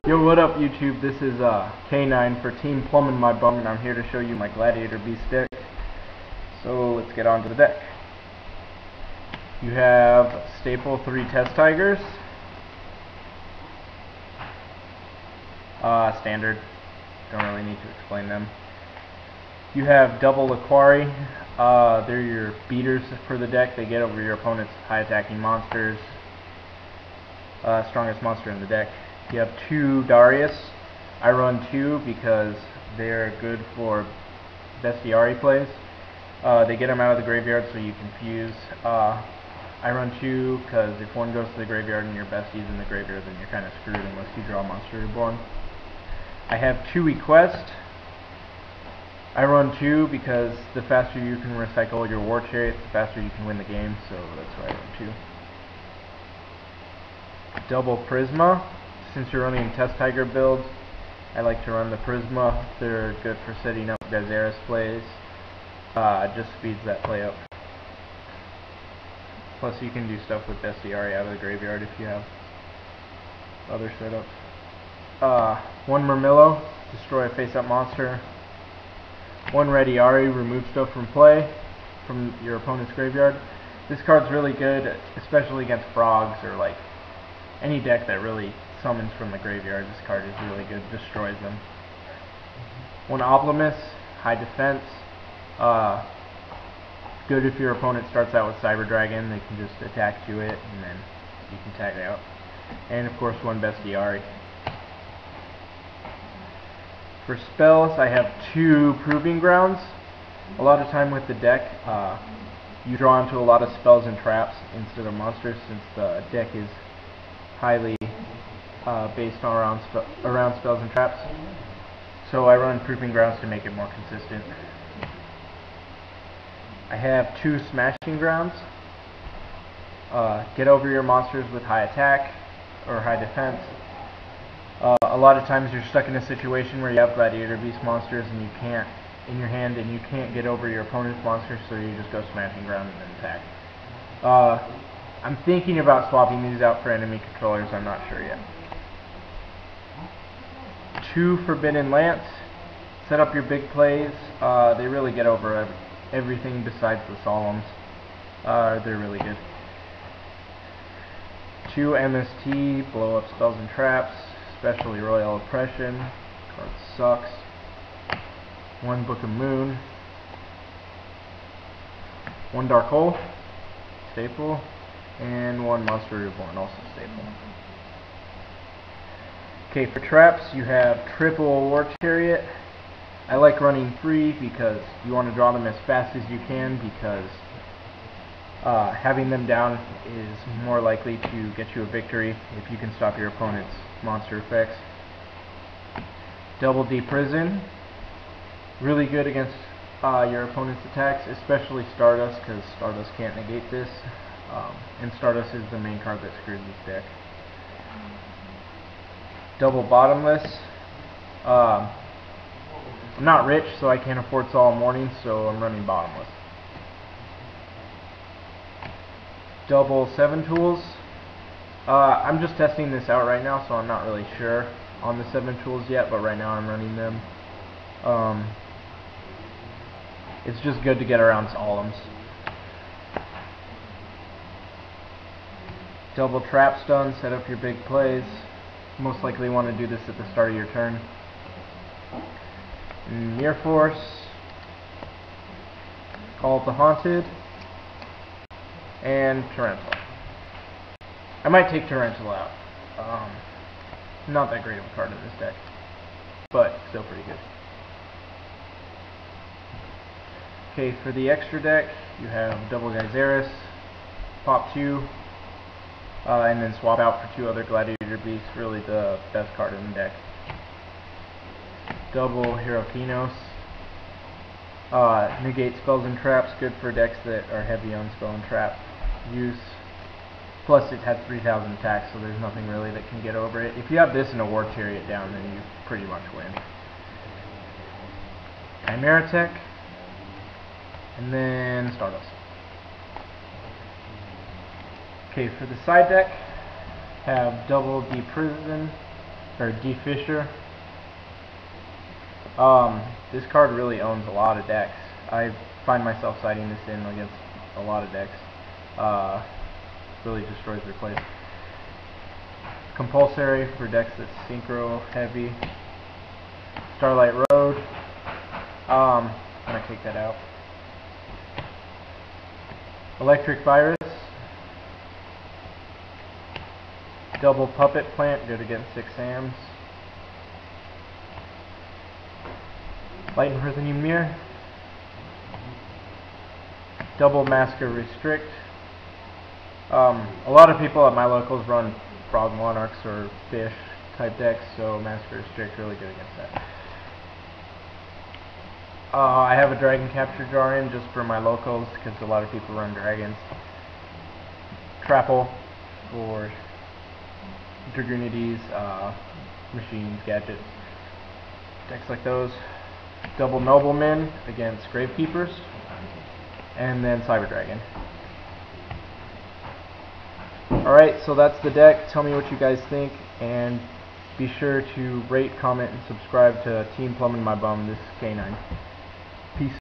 Yo, what up YouTube? This is K9 for TeamPluminmybum, and I'm here to show you my Gladiator beast deck. So let's get on to the deck. You have staple 3 test tigers. Standard. Don't really need to explain them. You have double Aquari. They're your beaters for the deck. They get over your opponent's high attacking monsters. Strongest monster in the deck. You have 2 Darius. I run 2 because they're good for bestiary plays. They get them out of the graveyard so you can fuse. I run 2 because if one goes to the graveyard and your bestie's in the graveyard, then you're kind of screwed unless you draw Monster Reborn. I have 2 Equest. I run 2 because the faster you can recycle your War Chariot, the faster you can win the game, so that's why I run 2. Double Prisma. Since you're running Test Tiger builds, I like to run the Prisma. They're good for setting up Gladiator plays. Just speeds that play up. Plus you can do stuff with Bestiary out of the graveyard if you have other setups. 1 Murmillo, destroy a face-up monster. 1 Rediari, remove stuff from play from your opponent's graveyard. This card's really good, especially against frogs or like any deck that really summons from the graveyard. This card is really good, destroys them. 1 Oblimus, high defense. Good if your opponent starts out with Cyber Dragon, they can just attack to it and then you can tag it out. And of course 1 Bestiary. For spells, I have 2 Proving Grounds. A lot of time with the deck, you draw into a lot of spells and traps instead of monsters, since the deck is highly based around spells and traps. So I run Proving Grounds to make it more consistent. I have 2 Smashing Grounds. Get over your monsters with high attack or high defense. A lot of times you're stuck in a situation where you have Gladiator Beast monsters and you can't in your hand and you can't get over your opponent's monsters, so you just go Smashing Ground and then attack. I'm thinking about swapping these out for enemy controllers. I'm not sure yet. 2 Forbidden Lance. Set up your big plays. They really get over everything besides the Solemns. They're really good. 2 MST. Blow up spells and traps, especially Royal Oppression. Card sucks. 1 Book of Moon. 1 Dark Hole. Staple. And 1 Monster Reborn, also staple. Okay, for traps, you have triple War Chariot. I like running 3 because you want to draw them as fast as you can, because having them down is more likely to get you a victory if you can stop your opponent's monster effects. Double D Prison. Really good against your opponent's attacks, especially Stardust, because Stardust can't negate this. And Stardust is the main card that screws this deck. Double Bottomless. I'm not rich, so I can't afford Solemn Warning, so I'm running Bottomless. Double 7 Tools. I'm just testing this out right now, so I'm not really sure on the 7 tools yet, but right now I'm running them. It's just good to get around Solemns. Double Trap Stun, set up your big plays. Most likely want to do this at the start of your turn. Mirror Force. Call of the Haunted. And Tarantula. I might take Tarantula out. Not that great of a card in this deck, but still pretty good. Okay, for the extra deck, you have double Geyseris, pop 2, and then swap out for 2 other Gladiator Beasts, really the best card in the deck. Double Hero K9's. Negate spells and traps, good for decks that are heavy on spell and trap use. Plus it has 3,000 attacks, so there's nothing really that can get over it. If you have this and a War Chariot down, then you pretty much win. Chimera Tech. And then Stardust. Okay, for the side deck, have double D Prison, or D-Fisher. This card really owns a lot of decks. I find myself siding this in against a lot of decks. Really destroys their plays. Compulsory for decks that's synchro heavy. Starlight Road. I'm gonna take that out. Electric Virus. Double Puppet Plant, good against 6 AMs. Light Imprisoning Mirror. Double Masker Restrict. A lot of people at my locals run Frog Monarchs or Fish type decks, so Masker Restrict really good against that. I have a Dragon Capture jar in just for my locals because a lot of people run dragons. Trapple for Dragoonides, machines, gadgets, decks like those. Double Noblemen against Gravekeepers, and then Cyber Dragon. Alright, so that's the deck. Tell me what you guys think, and be sure to rate, comment, and subscribe to TeamPluminmybum. This is K9. Peace.